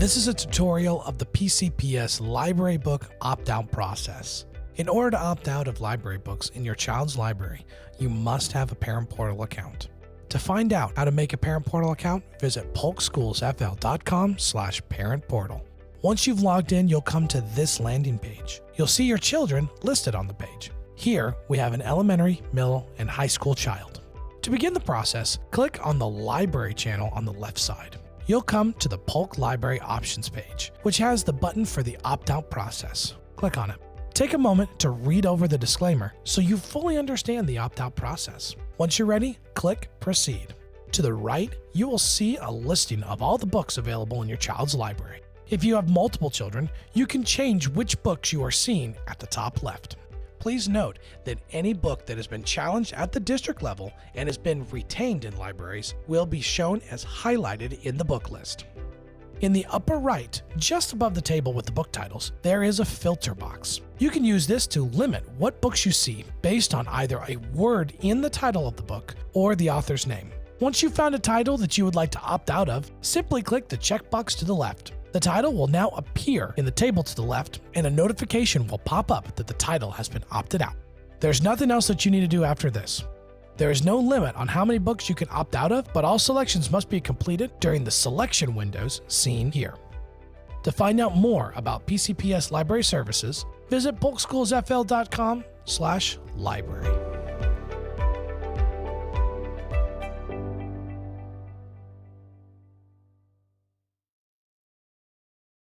This is a tutorial of the PCPS library book opt-out process. In order to opt out of library books in your child's library, you must have a Parent Portal account. To find out how to make a Parent Portal account, visit polkschoolsfl.com/parentportal. Once you've logged in, you'll come to this landing page. You'll see your children listed on the page. Here, we have an elementary, middle, and high school child. To begin the process, click on the Library channel on the left side. You'll come to the Polk Library Options page, which has the button for the opt-out process. Click on it. Take a moment to read over the disclaimer so you fully understand the opt-out process. Once you're ready, click Proceed. To the right, you will see a listing of all the books available in your child's library. If you have multiple children, you can change which books you are seeing at the top left. Please note that any book that has been challenged at the district level and has been retained in libraries will be shown as highlighted in the book list. In the upper right, just above the table with the book titles, there is a filter box. You can use this to limit what books you see based on either a word in the title of the book or the author's name. Once you've found a title that you would like to opt out of, simply click the checkbox to the left. The title will now appear in the table to the left, and a notification will pop up that the title has been opted out. There's nothing else that you need to do after this. There is no limit on how many books you can opt out of, but all selections must be completed during the selection windows seen here. To find out more about PCPS library services, visit polkschoolsfl.com/library.